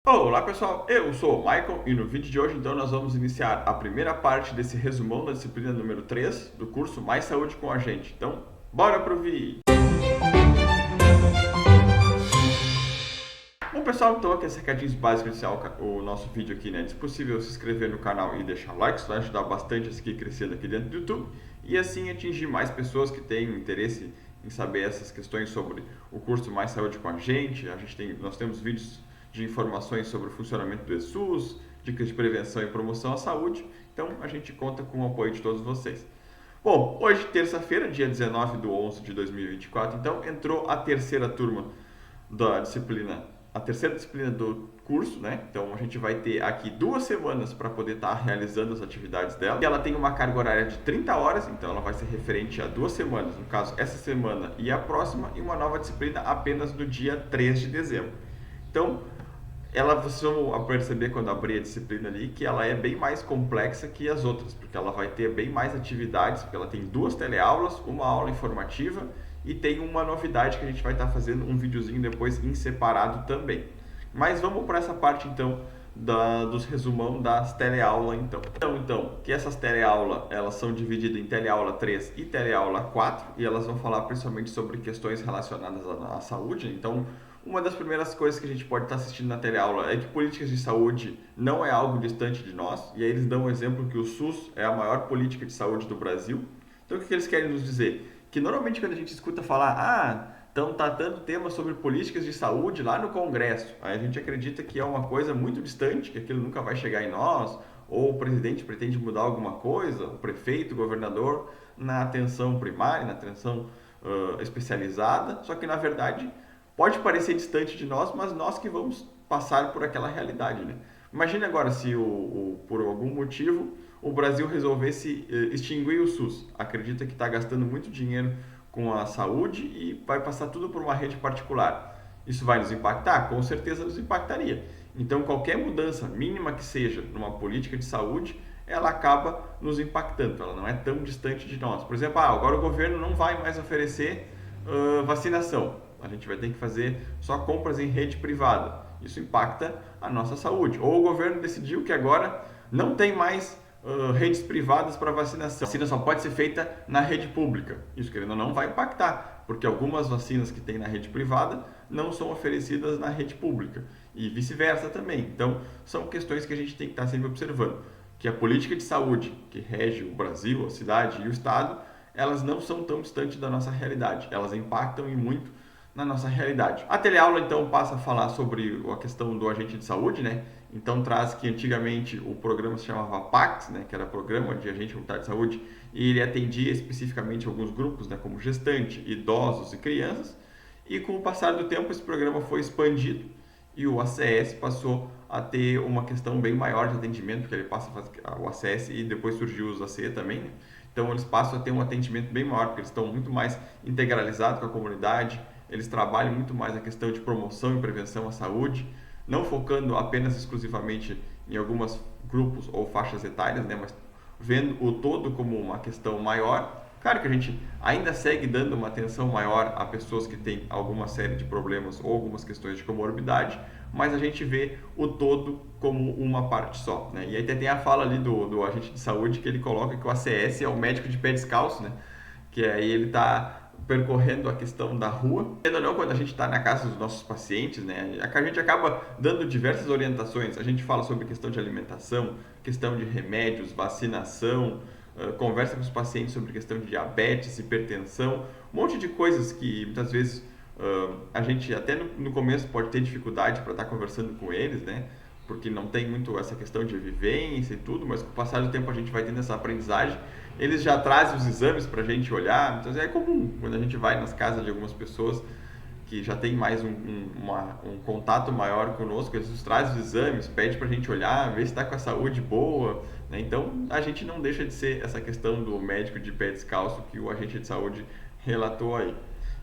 Olá pessoal, eu sou o Michael e no vídeo de hoje então nós vamos iniciar a primeira parte desse resumão da disciplina número 3 do curso Mais Saúde com a Gente. Então, bora pro vídeo! Bom pessoal, então aqui esses recadinhos básicos iniciar o nosso vídeo aqui, né? Se possível se inscrever no canal e deixar like, isso vai ajudar bastante a seguir crescendo aqui dentro do YouTube e assim atingir mais pessoas que têm interesse em saber essas questões sobre o curso Mais Saúde com a Gente. Nós temos vídeos de informações sobre o funcionamento do SUS, dicas de prevenção e promoção à saúde, então a gente conta com o apoio de todos vocês. Bom, hoje, terça-feira, dia 19 de 11 de 2024, então entrou a terceira turma da disciplina, a terceira disciplina do curso, né? Então a gente vai ter aqui 2 semanas para poder estar realizando as atividades dela. E ela tem uma carga horária de 30 horas, então ela vai ser referente a 2 semanas, no caso essa semana e a próxima, e uma nova disciplina apenas no dia 3 de dezembro. Então, vocês vão perceber quando abrir a disciplina ali que ela é bem mais complexa que as outras, porque ela vai ter bem mais atividades, porque ela tem 2 teleaulas, uma aula informativa e tem uma novidade que a gente vai estar fazendo um videozinho depois em separado também. Mas vamos para essa parte então dos resumão das teleaulas então, que essas teleaulas, elas são divididas em teleaula 3 e teleaula 4 e elas vão falar principalmente sobre questões relacionadas à saúde. Então, uma das primeiras coisas que a gente pode estar assistindo na teleaula é que políticas de saúde não é algo distante de nós, e aí eles dão um exemplo que o SUS é a maior política de saúde do Brasil. Então, o que eles querem nos dizer? Que normalmente quando a gente escuta falar, estão tratando temas sobre políticas de saúde lá no Congresso, aí a gente acredita que é uma coisa muito distante, que aquilo nunca vai chegar em nós, ou o presidente pretende mudar alguma coisa, o prefeito, o governador, na atenção primária, na atenção especializada, só que na verdade pode parecer distante de nós, mas nós que vamos passar por aquela realidade, né? Imagine agora se por algum motivo o Brasil resolvesse extinguir o SUS. Acredita que está gastando muito dinheiro com a saúde e vai passar tudo por uma rede particular. Isso vai nos impactar? Com certeza nos impactaria. Então, qualquer mudança, mínima que seja, numa política de saúde, ela acaba nos impactando. Ela não é tão distante de nós. Por exemplo, agora o governo não vai mais oferecer vacinação. A gente vai ter que fazer só compras em rede privada. Isso impacta a nossa saúde. Ou o governo decidiu que agora não tem mais redes privadas para vacinação. A vacina só pode ser feita na rede pública. Isso, querendo ou não, vai impactar, porque algumas vacinas que tem na rede privada não são oferecidas na rede pública. E vice-versa também. Então, são questões que a gente tem que estar sempre observando. Que a política de saúde que rege o Brasil, a cidade e o Estado, elas não são tão distantes da nossa realidade. Elas impactam e muito na nossa realidade. A teleaula então passa a falar sobre a questão do agente de saúde, né? Então traz que antigamente o programa se chamava PACS, né? Que era Programa de Agente Comunitário de Saúde, e ele atendia especificamente alguns grupos, né? Como gestante, idosos e crianças. E com o passar do tempo esse programa foi expandido e o ACS passou a ter uma questão bem maior de atendimento, porque ele passa a fazer o ACS e depois surgiu os ACE também, né? Então eles passam a ter um atendimento bem maior, porque eles estão muito mais integralizados com a comunidade. Eles trabalham muito mais a questão de promoção e prevenção à saúde, não focando apenas exclusivamente em alguns grupos ou faixas etárias, né, mas vendo o todo como uma questão maior. Claro que a gente ainda segue dando uma atenção maior a pessoas que têm alguma série de problemas ou algumas questões de comorbidade, mas a gente vê o todo como uma parte só, né? E aí tem a fala ali do agente de saúde que ele coloca que o ACS é o médico de pé descalço, né? Que aí ele está percorrendo a questão da rua. Ou não, quando a gente está na casa dos nossos pacientes, né, a gente acaba dando diversas orientações. A gente fala sobre questão de alimentação, questão de remédios, vacinação, conversa com os pacientes sobre questão de diabetes, hipertensão, um monte de coisas que muitas vezes a gente até no começo pode ter dificuldade para estar conversando com eles, né? Porque não tem muito essa questão de vivência e tudo, mas com o passar do tempo a gente vai tendo essa aprendizagem. Eles já trazem os exames para a gente olhar, então é comum quando a gente vai nas casas de algumas pessoas que já tem mais um contato maior conosco, eles nos trazem os exames, pede para a gente olhar, ver se está com a saúde boa, né? Então a gente não deixa de ser essa questão do médico de pé descalço que o agente de saúde relatou aí.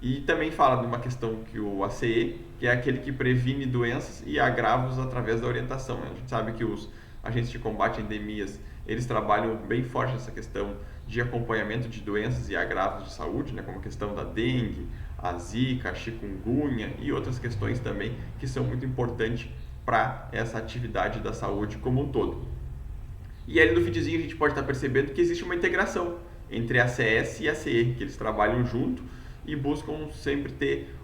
E também fala de uma questão que o ACE, que é aquele que previne doenças e agravos através da orientação, né? A gente sabe que os agentes de combate a endemias, eles trabalham bem forte nessa questão de acompanhamento de doenças e agravos de saúde, né? Como a questão da dengue, a zika, a chikungunya e outras questões também que são muito importantes para essa atividade da saúde como um todo. E ali no videozinho a gente pode estar percebendo que existe uma integração entre a CS e a CE, que eles trabalham junto e buscam sempre ter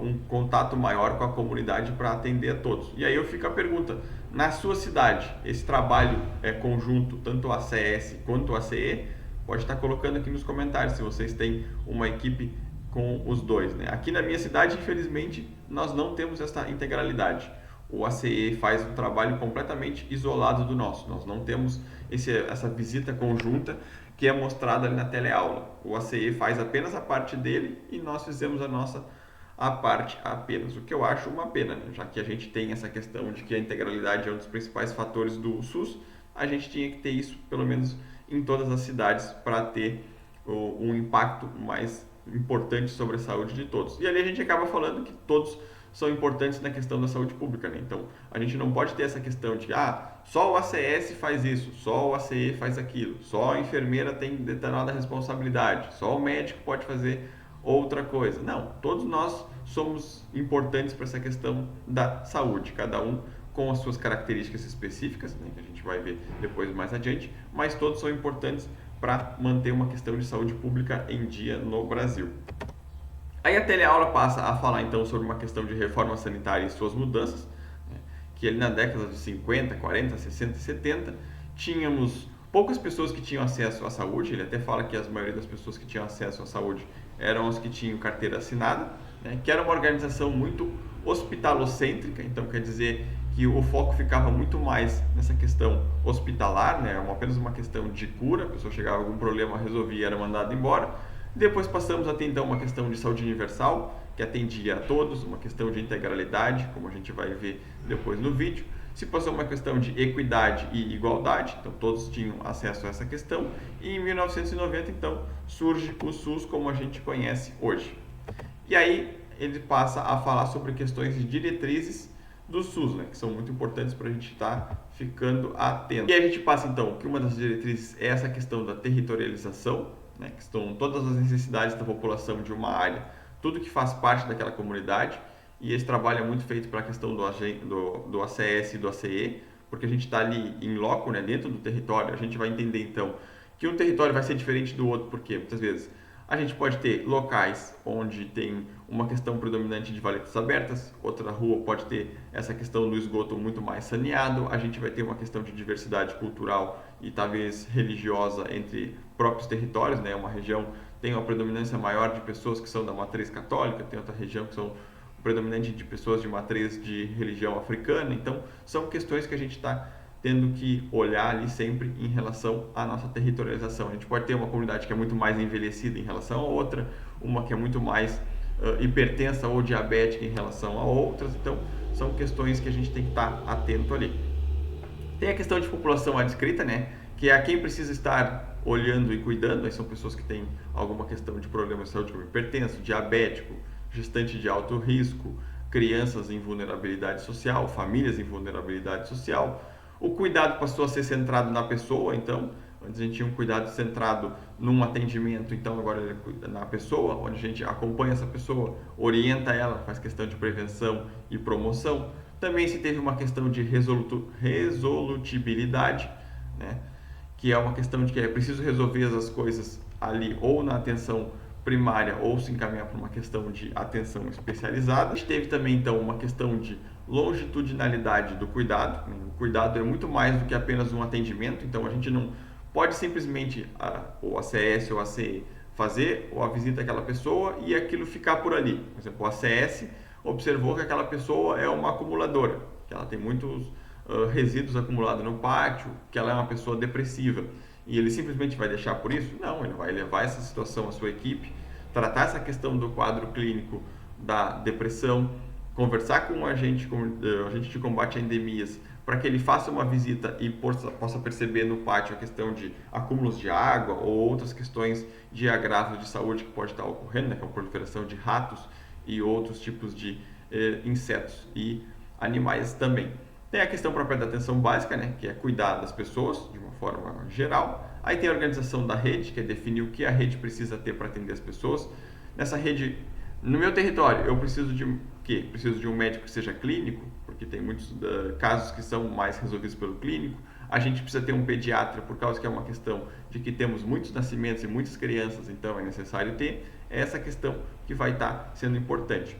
um contato maior com a comunidade para atender a todos. E aí eu fico a pergunta, na sua cidade, esse trabalho é conjunto, tanto a CS quanto a CE? Pode estar colocando aqui nos comentários se vocês têm uma equipe com os dois, né? Aqui na minha cidade, infelizmente, nós não temos essa integralidade. O ACE faz um trabalho completamente isolado do nosso. Nós não temos essa visita conjunta que é mostrada ali na teleaula. O ACE faz apenas a parte dele e nós fizemos a parte apenas, o que eu acho uma pena, né? Já que a gente tem essa questão de que a integralidade é um dos principais fatores do SUS, a gente tinha que ter isso, pelo menos em todas as cidades, para ter um impacto mais importante sobre a saúde de todos. E ali a gente acaba falando que todos são importantes na questão da saúde pública, né? Então, a gente não pode ter essa questão de só o ACS faz isso, só o ACE faz aquilo, só a enfermeira tem determinada responsabilidade, só o médico pode fazer outra coisa. Não, todos nós somos importantes para essa questão da saúde, cada um com as suas características específicas, né, que a gente vai ver depois mais adiante, mas todos são importantes para manter uma questão de saúde pública em dia no Brasil. Aí a teleaula passa a falar então sobre uma questão de reforma sanitária e suas mudanças, né, que ali na década de 50, 40, 60 e 70 tínhamos poucas pessoas que tinham acesso à saúde. Ele até fala que a maioria das pessoas que tinham acesso à saúde eram as que tinham carteira assinada, né, que era uma organização muito hospitalocêntrica, então quer dizer que o foco ficava muito mais nessa questão hospitalar, né, apenas uma questão de cura, a pessoa chegava com algum problema, resolvia e era mandada embora. Depois passamos a ter então uma questão de saúde universal, que atendia a todos, uma questão de integralidade, como a gente vai ver depois no vídeo. Se passou uma questão de equidade e igualdade, então todos tinham acesso a essa questão. E em 1990, então, surge o SUS como a gente conhece hoje. E aí ele passa a falar sobre questões de diretrizes do SUS, né, que são muito importantes para a gente estar ficando atento. E a gente passa então que uma das diretrizes é essa questão da territorialização, né, que estão todas as necessidades da população de uma área, tudo que faz parte daquela comunidade. E esse trabalho é muito feito para a questão do ACS e do ACE, porque a gente está ali em loco, né, dentro do território. A gente vai entender então que um território vai ser diferente do outro, porque muitas vezes a gente pode ter locais onde tem uma questão predominante de valetas abertas, outra rua pode ter essa questão do esgoto muito mais saneado, a gente vai ter uma questão de diversidade cultural e talvez religiosa entre próprios territórios, né? Uma região tem uma predominância maior de pessoas que são da matriz católica, tem outra região que são predominante de pessoas de matriz de religião africana. Então, são questões que a gente está tendo que olhar ali sempre em relação à nossa territorialização. A gente pode ter uma comunidade que é muito mais envelhecida em relação a outra, uma que é muito mais hipertensa ou diabética em relação a outras. Então, são questões que a gente tem que estar atento ali. Tem a questão de população adscrita, né, que é a quem precisa estar olhando e cuidando. Aí são pessoas que têm alguma questão de problema de saúde, como hipertenso, diabético, gestante de alto risco, crianças em vulnerabilidade social, famílias em vulnerabilidade social. O cuidado passou a ser centrado na pessoa, então, antes a gente tinha um cuidado centrado num atendimento, então agora ele é na pessoa, onde a gente acompanha essa pessoa, orienta ela, faz questão de prevenção e promoção. Também se teve uma questão de resolutibilidade, né, que é uma questão de que é preciso resolver as coisas ali ou na atenção primária ou se encaminhar para uma questão de atenção especializada. A gente teve também então uma questão de longitudinalidade do cuidado. O cuidado é muito mais do que apenas um atendimento, então a gente não pode simplesmente o ACS ou a ACE fazer a visita àquela pessoa e aquilo ficar por ali. Por exemplo, o ACS observou que aquela pessoa é uma acumuladora, que ela tem muitos resíduos acumulados no pátio, que ela é uma pessoa depressiva. E ele simplesmente vai deixar por isso? Não, ele vai levar essa situação à sua equipe, tratar essa questão do quadro clínico da depressão, conversar com o agente de combate a endemias, para que ele faça uma visita e possa perceber no pátio a questão de acúmulos de água ou outras questões de agravos de saúde que pode estar ocorrendo, né, que é a proliferação de ratos e outros tipos de insetos e animais também. Tem a questão própria da atenção básica, né, que é cuidar das pessoas de uma forma geral. Aí tem a organização da rede, que é definir o que a rede precisa ter para atender as pessoas. Nessa rede, no meu território, eu preciso de que preciso de um médico que seja clínico, porque tem muitos casos que são mais resolvidos pelo clínico. A gente precisa ter um pediatra, por causa que é uma questão de que temos muitos nascimentos e muitas crianças, então é necessário ter essa questão que vai estar sendo importante.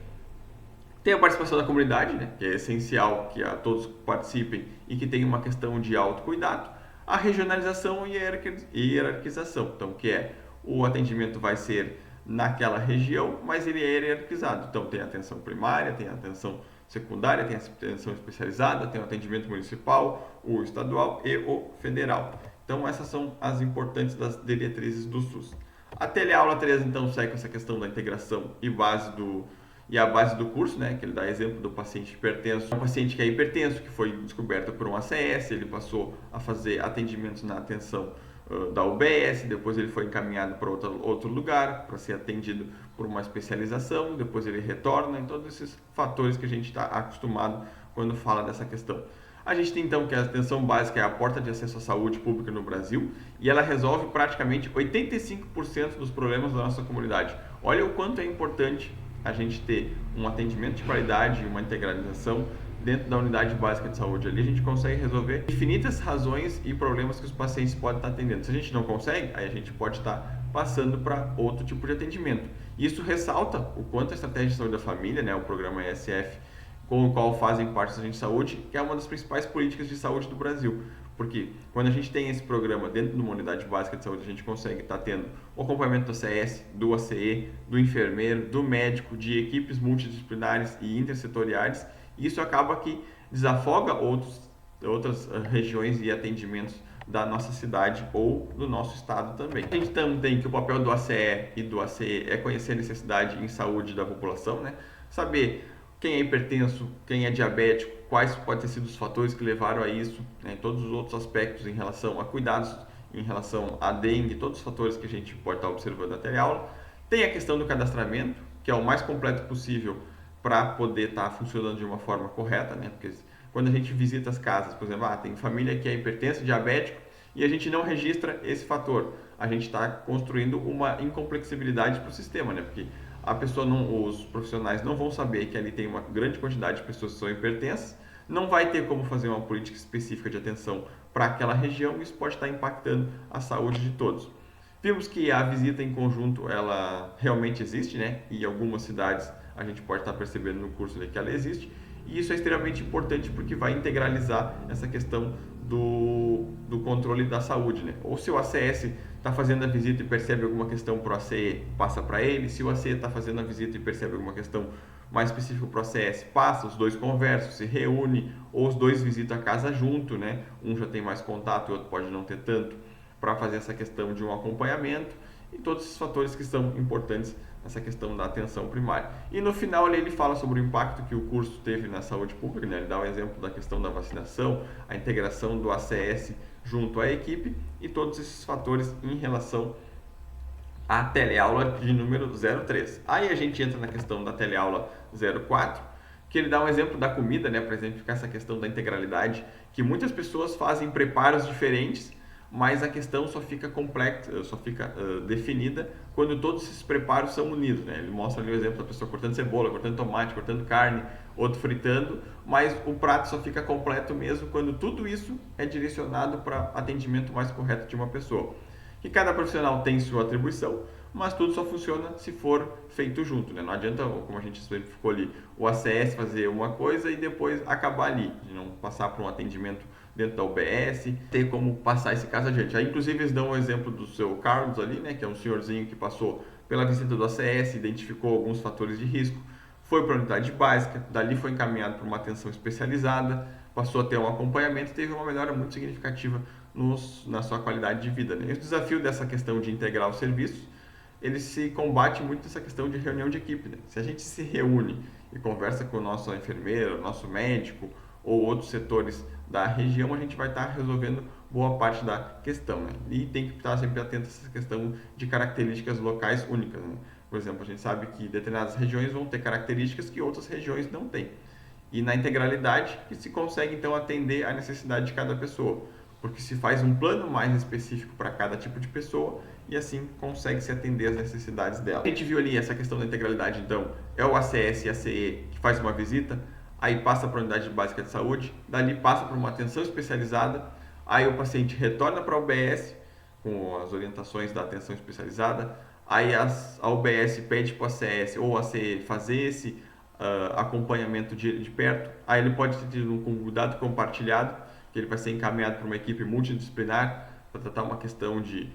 Tem a participação da comunidade, né, que é essencial que todos participem e que tenha uma questão de autocuidado. A regionalização e a hierarquização, então, que é o atendimento vai ser naquela região, mas ele é hierarquizado. Então, tem a atenção primária, tem a atenção secundária, tem a atenção especializada, tem o atendimento municipal, o estadual e o federal. Então, essas são as importantes das diretrizes do SUS. A teleaula 3, então, segue com essa questão da integração e a base do curso, né, que ele dá exemplo do paciente hipertenso. Um paciente que é hipertenso, que foi descoberto por um ACS, ele passou a fazer atendimentos na atenção da UBS, depois ele foi encaminhado para outro lugar, para ser atendido por uma especialização, depois ele retorna, em todos esses fatores que a gente está acostumado quando fala dessa questão. A gente tem então que a atenção básica é a porta de acesso à saúde pública no Brasil e ela resolve praticamente 85% dos problemas da nossa comunidade. Olha o quanto é importante a gente ter um atendimento de qualidade e uma integralização dentro da unidade básica de saúde. Ali a gente consegue resolver infinitas razões e problemas que os pacientes podem estar atendendo. Se a gente não consegue, aí a gente pode estar passando para outro tipo de atendimento. Isso ressalta o quanto a estratégia de saúde da família, né, o programa ESF, com o qual fazem parte da Agente de Saúde, que é uma das principais políticas de saúde do Brasil. Porque quando a gente tem esse programa dentro de uma unidade básica de saúde, a gente consegue estar tendo o acompanhamento do ACS, do ACE, do enfermeiro, do médico, de equipes multidisciplinares e intersetoriais. E isso acaba que desafoga outras regiões e atendimentos da nossa cidade ou do nosso estado também. A gente também tem que o papel do ACE e do ACE é conhecer a necessidade em saúde da população, né? Saber quem é hipertenso, quem é diabético, quais podem ter sido os fatores que levaram a isso, né? Todos os outros aspectos em relação a cuidados, em relação a dengue, todos os fatores que a gente pode estar observando na teleaula. Tem a questão do cadastramento, que é o mais completo possível para poder estar funcionando de uma forma correta, né? Porque quando a gente visita as casas, por exemplo, tem família que é hipertenso, diabético, e a gente não registra esse fator, a gente está construindo uma incomplexibilidade para o sistema, né? Porque a pessoa os profissionais não vão saber que ali tem uma grande quantidade de pessoas que são hipertensas, não vai ter como fazer uma política específica de atenção para aquela região, e isso pode estar impactando a saúde de todos. Vimos que a visita em conjunto, ela realmente existe, né? E em algumas cidades a gente pode estar percebendo no curso que ela existe, e isso é extremamente importante porque vai integralizar essa questão do controle da saúde, né? Ou se o ACS está fazendo a visita e percebe alguma questão para o ACE, passa para ele. Se o ACE está fazendo a visita e percebe alguma questão mais específica para o ACS, passa, os dois conversam, se reúne, ou os dois visitam a casa junto, né? Um já tem mais contato e o outro pode não ter tanto, para fazer essa questão de um acompanhamento e todos esses fatores que são importantes nessa questão da atenção primária. E no final ele fala sobre o impacto que o curso teve na saúde pública, né? Ele dá o exemplo da questão da vacinação, a integração do ACS junto à equipe e todos esses fatores em relação à teleaula de número 03. Aí a gente entra na questão da teleaula 04, que ele dá um exemplo da comida, né, para exemplificar essa questão da integralidade, que muitas pessoas fazem preparos diferentes, mas a questão só fica complexa, só fica definida quando todos esses preparos são unidos, né? Ele mostra ali o exemplo da pessoa cortando cebola, cortando tomate, cortando carne, outro fritando, mas o prato só fica completo mesmo quando tudo isso é direcionado para atendimento mais correto de uma pessoa. Que cada profissional tem sua atribuição, mas tudo só funciona se for feito junto, né? Não adianta, como a gente sempre ficou ali, o ACS fazer uma coisa e depois acabar ali, de não passar para um atendimento dentro da UBS, ter como passar esse caso adiante. Aí, inclusive, eles dão o exemplo do seu Carlos ali, né, que é um senhorzinho que passou pela visita do ACS, identificou alguns fatores de risco, foi para a unidade básica, dali foi encaminhado para uma atenção especializada, passou a ter um acompanhamento e teve uma melhora muito significativa na sua qualidade de vida, né? E o desafio dessa questão de integrar os serviços, ele se combate muito nessa questão de reunião de equipe, né? Se a gente se reúne e conversa com o nosso enfermeiro, nosso médico ou outros setores da região, a gente vai estar resolvendo boa parte da questão, né? E tem que estar sempre atento a essa questão de características locais únicas, né? Por exemplo, a gente sabe que determinadas regiões vão ter características que outras regiões não têm. E na integralidade que se consegue então atender a necessidade de cada pessoa. porque se faz um plano mais específico para cada tipo de pessoa e assim consegue se atender às necessidades dela. A gente viu ali essa questão da integralidade, então, é o ACS e a CE que faz uma visita, aí passa para a unidade básica de saúde, dali passa para uma atenção especializada, aí o paciente retorna para a UBS com as orientações da atenção especializada, aí a UBS pede para o ACS ou a CE fazer esse acompanhamento de perto, aí ele pode ser tido um cuidado compartilhado, que ele vai ser encaminhado para uma equipe multidisciplinar para tratar uma questão de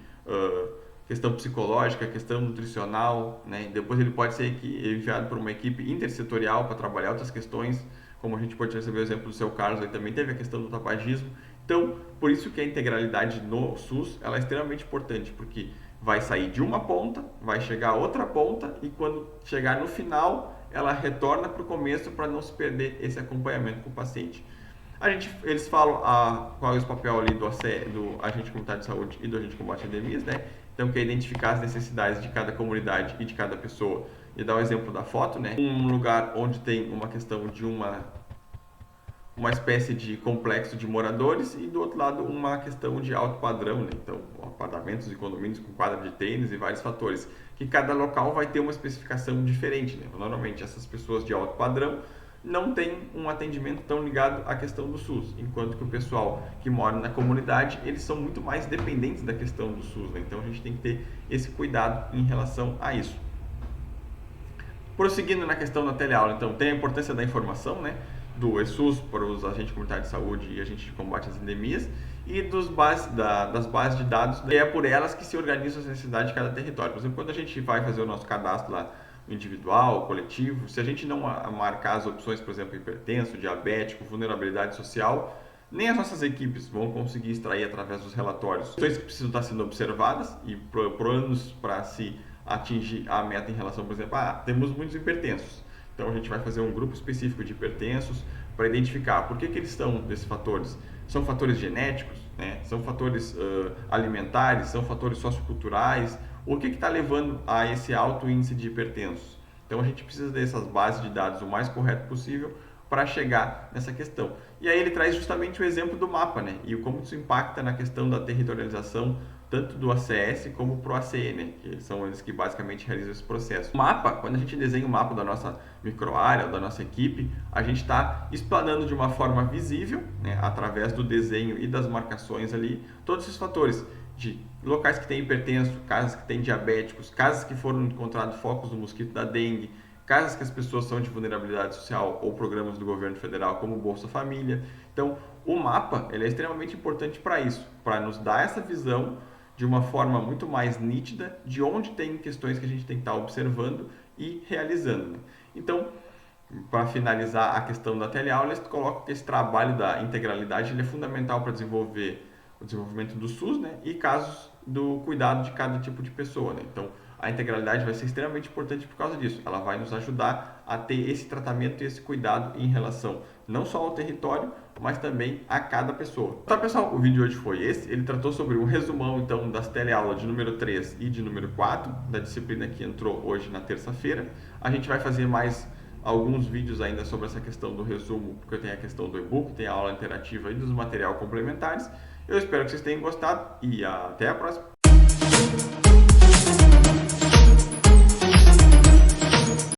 questão psicológica, questão nutricional, né? Depois ele pode ser enviado para uma equipe intersetorial para trabalhar outras questões, como a gente pode receber o exemplo do seu Carlos, aí também teve a questão do tabagismo. Então, por isso que a integralidade no SUS ela é extremamente importante, porque vai sair de uma ponta, vai chegar a outra ponta e quando chegar no final, ela retorna para o começo para não se perder esse acompanhamento com o paciente. Eles falam qual é o papel ali do agente comunitário de saúde e do agente de combate a endemias, né? Então, que é identificar as necessidades de cada comunidade e de cada pessoa. E dar o exemplo da foto, né? Um lugar onde tem uma questão de uma espécie de complexo de moradores e do outro lado uma questão de alto padrão, né? Então, apartamentos e condomínios com quadra de tênis e vários fatores. Que cada local vai ter uma especificação diferente, né? Normalmente, essas pessoas de alto padrão não tem um atendimento tão ligado à questão do SUS, enquanto que o pessoal que mora na comunidade, eles são muito mais dependentes da questão do SUS, né? Então a gente tem que ter esse cuidado em relação a isso. Prosseguindo na questão da teleaula, então tem a importância da informação, né? Do ESUS para os agentes comunitários de saúde e agentes de combate às endemias e das bases de dados, é por elas que se organizam as necessidades de cada território. Por exemplo, quando a gente vai fazer o nosso cadastro lá individual, coletivo, se a gente não marcar as opções, por exemplo, hipertenso, diabético, vulnerabilidade social, nem as nossas equipes vão conseguir extrair através dos relatórios questões que precisam estar sendo observadas e planos para se atingir a meta em relação, por exemplo, temos muitos hipertensos, então a gente vai fazer um grupo específico de hipertensos para identificar por que eles estão desses fatores. São fatores genéticos, né? São fatores alimentares, são fatores socioculturais. O que está levando a esse alto índice de hipertensos? Então a gente precisa dessas bases de dados o mais correto possível para chegar nessa questão. E aí ele traz justamente o exemplo do mapa, né? E como isso impacta na questão da territorialização tanto do ACS como pro ACE, né? Que são eles que basicamente realizam esse processo. O mapa, quando a gente desenha o mapa da nossa microárea, da nossa equipe, a gente está explanando de uma forma visível, né? Através do desenho e das marcações ali, todos esses fatores de locais que têm hipertenso, casas que têm diabéticos, casas que foram encontrados focos do mosquito da dengue, casas que as pessoas são de vulnerabilidade social ou programas do governo federal como Bolsa Família. Então, o mapa ele é extremamente importante para isso, para nos dar essa visão de uma forma muito mais nítida de onde tem questões que a gente tem que estar observando e realizando. Então, para finalizar a questão da teleaula, eles colocam que esse trabalho da integralidade ele é fundamental para desenvolver o desenvolvimento do SUS, né, e casos do cuidado de cada tipo de pessoa, né? Então, a integralidade vai ser extremamente importante por causa disso. Ela vai nos ajudar a ter esse tratamento e esse cuidado em relação não só ao território, mas também a cada pessoa. Então, pessoal, o vídeo de hoje foi esse. Ele tratou sobre um resumão, então, das teleaulas de número 3 e de número 4, da disciplina que entrou hoje na terça-feira. A gente vai fazer mais alguns vídeos ainda sobre essa questão do resumo, porque tem a questão do e-book, tem a aula interativa e dos materiais complementares. Eu espero que vocês tenham gostado e até a próxima.